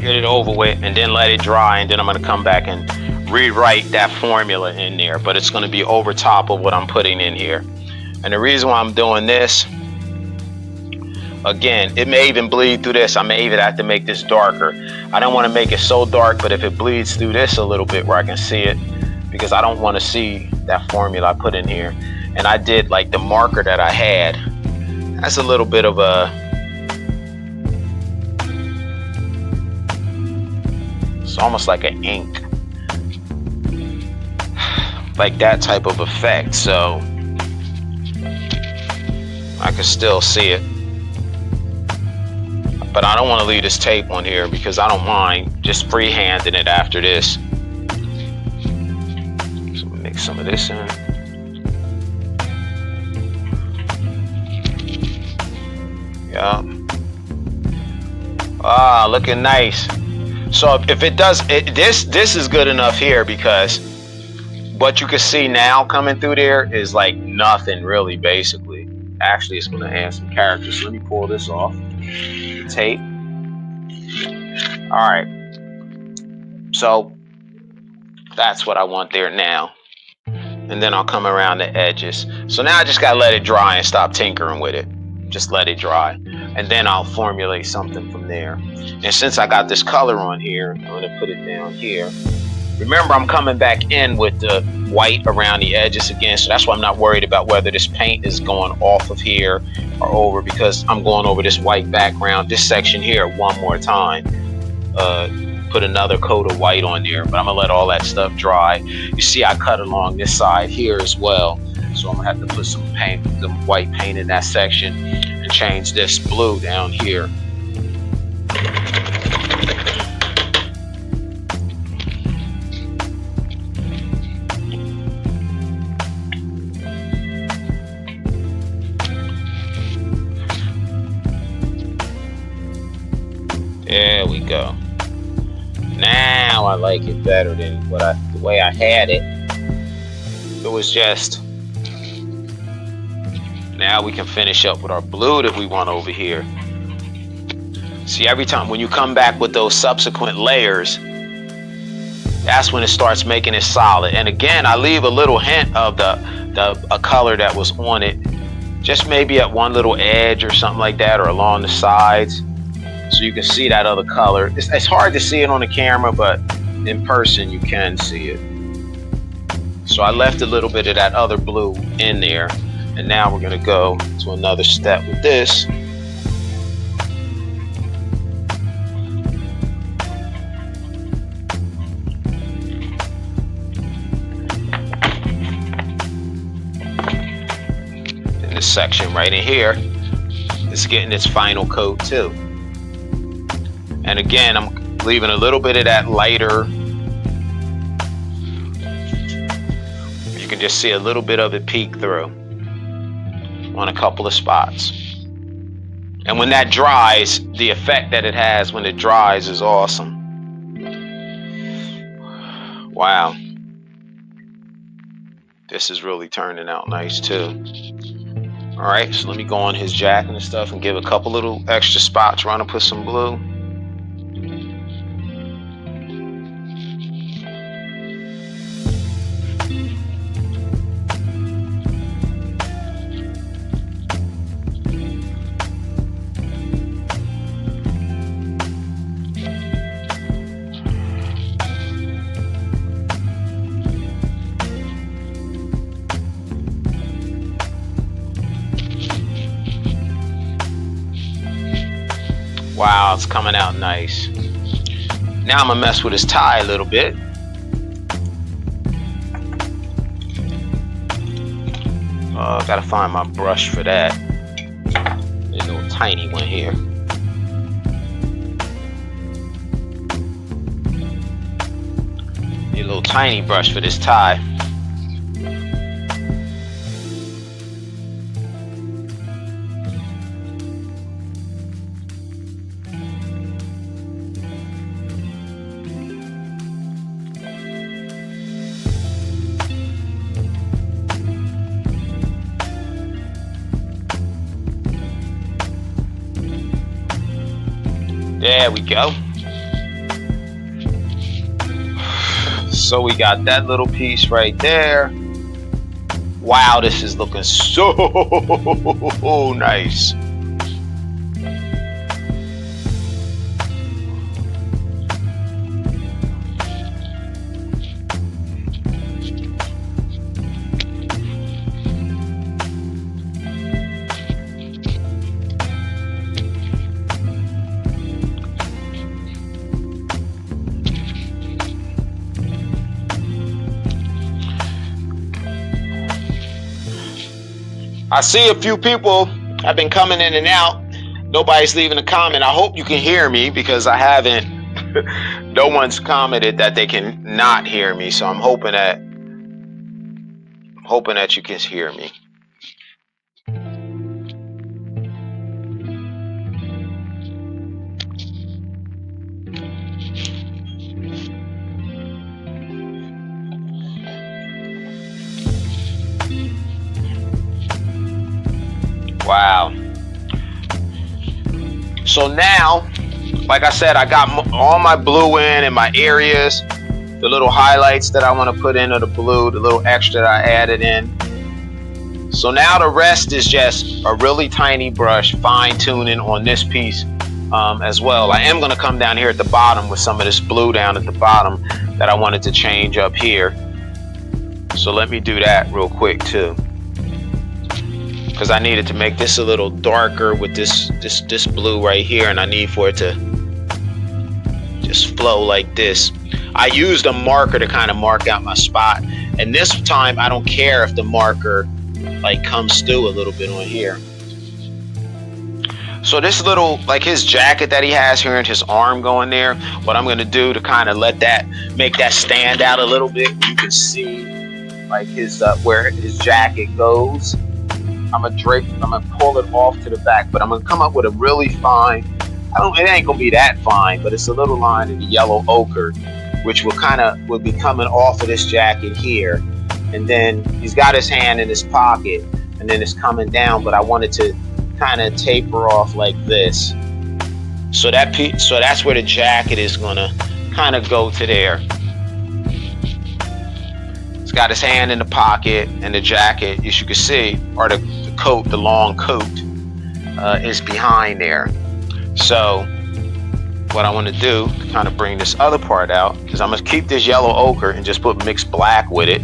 Get it over with and then let it dry. And then I'm going to come back and rewrite that formula in there. But it's going to be over top of what I'm putting in here. And the reason why I'm doing this, again, it may even bleed through this. I may even have to make this darker. I don't want to make it so dark, but if it bleeds through this a little bit where I can see it, because I don't want to see that formula I put in here. And I did like the marker that I had. That's a little bit of it's almost like an ink. Like that type of effect. So I can still see it. But I don't want to leave this tape on here because I don't mind just freehanding it after this. So mix some of this in. Yeah. Ah, looking nice. So if it does, this is good enough here because what you can see now coming through there is like nothing really, basically. Actually, it's going to add some character. So let me pull this off the tape. All right. So that's what I want there now. And then I'll come around the edges. So now I just got to let it dry and stop tinkering with it. Just let it dry. And then I'll formulate something from there. And since I got this color on here, I'm going to put it down here. Remember, I'm coming back in with the white around the edges again. So that's why I'm not worried about whether this paint is going off of here or over, because I'm going over this white background, this section here, one more time. Put another coat of white on there, but I'm gonna let all that stuff dry. You see I cut along this side here as well, so I'm gonna have to put some white paint in that section and change this blue down here. There we go. Now I like it better than the way I had it. It was just. Now we can finish up with our blue that we want over here. See, every time when you come back with those subsequent layers, that's when it starts making it solid. And again, I leave a little hint of a color that was on it, just maybe at one little edge or something like that, or along the sides. So you can see that other color. It's hard to see it on the camera, but in person you can see it. So I left a little bit of that other blue in there. And now we're going to go to another step with this. And this section right in here is getting its final coat too. And again, I'm leaving a little bit of that lighter. You can just see a little bit of it peek through on a couple of spots. And when that dries, the effect that it has when it dries is awesome. Wow. This is really turning out nice too. All right, so let me go on his jacket and stuff and give a couple little extra spots around and put some blue. Wow, it's coming out nice. Now I'm gonna mess with his tie a little bit. Gotta find my brush for that. There's a little tiny one here. Need a little tiny brush for this tie. There we go. So we got that little piece right there. Wow, this is looking so nice. I see a few people have been coming in and out. Nobody's leaving a comment. I hope you can hear me because I haven't. No one's commented that they can not hear me. So I'm hoping that you can hear me. Wow. So now, like I said, I got all my blue in and my areas, the little highlights that I want to put in of the blue, the little extra that I added in. So now the rest is just a really tiny brush, fine tuning on this piece as well. I am going to come down here at the bottom with some of this blue down at the bottom that I wanted to change up here. So let me do that real quick too, because I needed to make this a little darker with this blue right here, and I need for it to just flow like this. I used a marker to kind of mark out my spot, and this time I don't care if the marker like comes through a little bit on here. So this little, like his jacket that he has here and his arm going there, what I'm going to do to kind of let that, make that stand out a little bit, you can see like his where his jacket goes. I'm gonna pull it off to the back, but I'm gonna come up with a really fine, it ain't gonna be that fine, but it's a little line in the yellow ochre, which will be coming off of this jacket here. And then he's got his hand in his pocket, and then it's coming down, but I wanted to kind of taper off like this. So that's where the jacket is gonna kind of go to there. He's got his hand in the pocket, and the jacket, as you can see, or the coat, the long coat, is behind there. So what I want to do to kind of bring this other part out is I'm going to keep this yellow ochre and just put mixed black with it.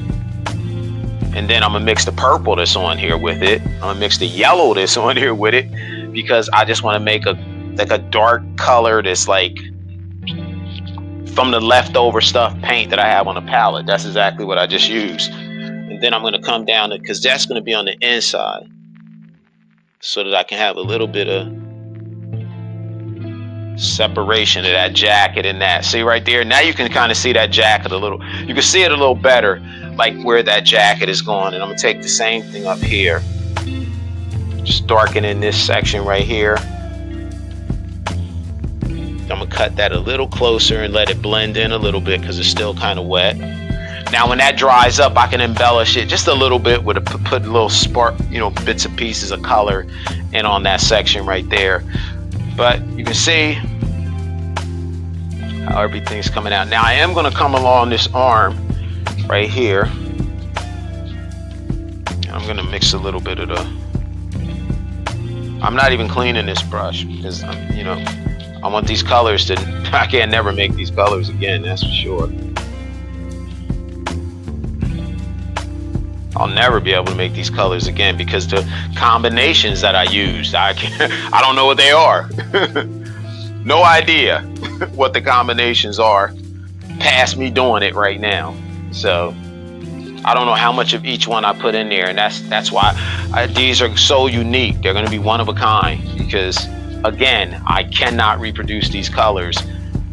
And then I'm going to mix the purple that's on here with it. I'm going to mix the yellow that's on here with it, because I just want to make a dark color that's like from the leftover stuff paint that I have on the palette. That's exactly what I just used. And then I'm going to come down, because that's going to be on the inside, so that I can have a little bit of separation of that jacket and that. See right there? Now you can kind of see that jacket a little. You can see it a little better, like where that jacket is going. And I'm going to take the same thing up here. Just darken in this section right here. I'm going to cut that a little closer and let it blend in a little bit, because it's still kind of wet. Now when that dries up, I can embellish it just a little bit with put a little spark, bits and pieces of color in on that section right there. But you can see how everything's coming out. Now I am going to come along this arm right here, and I'm going to mix a little bit of I'm not even cleaning this brush, because I want these colors to, I can never make these colors again, that's for sure. I'll never be able to make these colors again, because the combinations that I used, I don't know what they are. No idea what the combinations are past me doing it right now. So I don't know how much of each one I put in there, and that's why these are so unique. They're going to be one of a kind, because again, I cannot reproduce these colors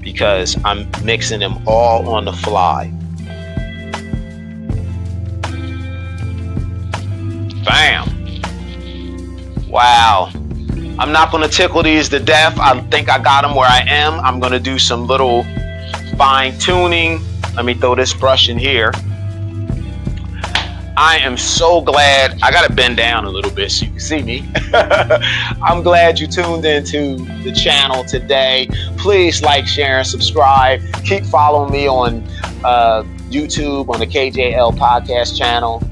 because I'm mixing them all on the fly. Bam. Wow. I'm not going to tickle these to death. I think I got them where I am. I'm going to do some little fine tuning. Let me throw this brush in here. I am so glad. I got to bend down a little bit so you can see me. I'm glad you tuned into the channel today. Please like, share, and subscribe. Keep following me on YouTube on the KJL Podcast Channel.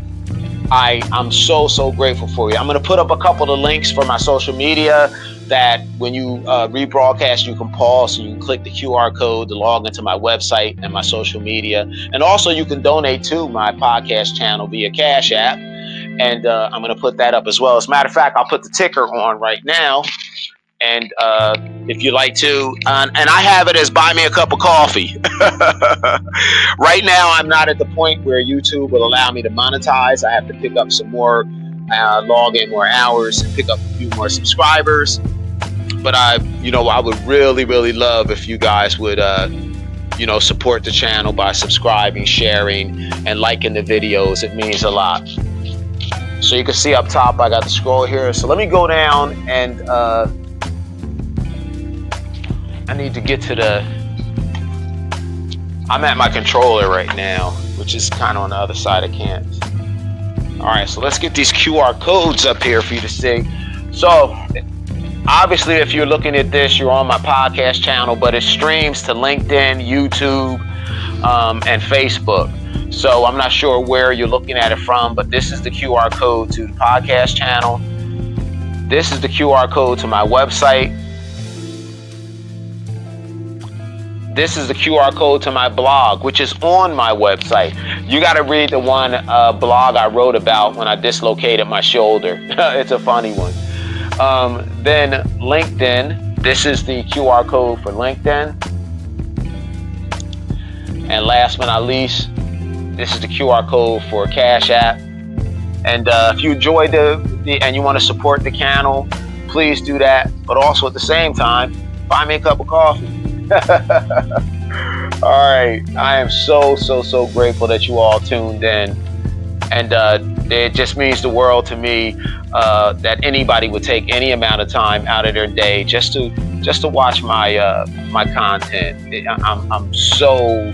I'm so grateful for you. I'm going to put up a couple of links for my social media that when you rebroadcast, you can pause, so you can click the QR code to log into my website and my social media. And also you can donate to my podcast channel via Cash App. And I'm going to put that up as well. As a matter of fact, I'll put the ticker on right now. And if you like to, and I have it as buy me a cup of coffee. Right now, I'm not at the point where YouTube will allow me to monetize. I have to pick up some more, log in more hours, and pick up a few more subscribers. But I would really love if you guys would, support the channel by subscribing, sharing, and liking the videos. It means a lot. So you can see up top, I got the scroll here. So let me go down and I need to get to I'm at my controller right now, which is kind of on the other side. I can't. All right, so let's get these QR codes up here for you to see. So obviously, if you're looking at this, you're on my podcast channel, but it streams to LinkedIn, YouTube, and Facebook. So I'm not sure where you're looking at it from, but this is the QR code to the podcast channel. This is the QR code to my website. This is the QR code to my blog, which is on my website. You got to read the one blog I wrote about when I dislocated my shoulder. It's a funny one. Then LinkedIn. This is the QR code for LinkedIn. And last but not least, this is the QR code for Cash App. And if you enjoyed and you want to support the channel, please do that. But also at the same time, buy me a cup of coffee. All right. I am so grateful that you all tuned in. And it just means the world to me that anybody would take any amount of time out of their day just to watch my content. I'm so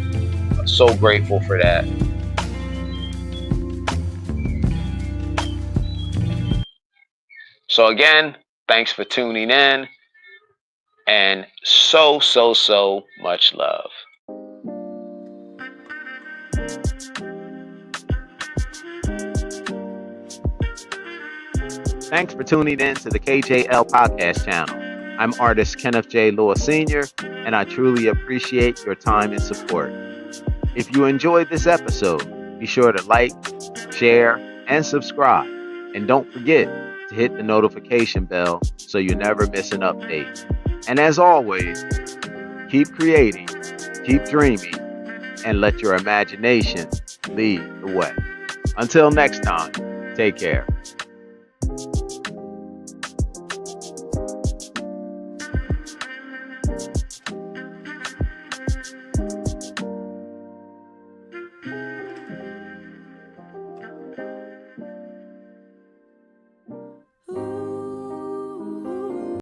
grateful for that. So again, thanks for tuning in, and so much love. Thanks for tuning in to the KJL Podcast Channel. I'm artist Kenneth J. Sr., and I truly appreciate your time and support. If you enjoyed this episode, be sure to like, share, and subscribe. And don't forget to hit the notification bell so you never miss an update. And as always, keep creating, keep dreaming, and let your imagination lead the way. Until next time, take care.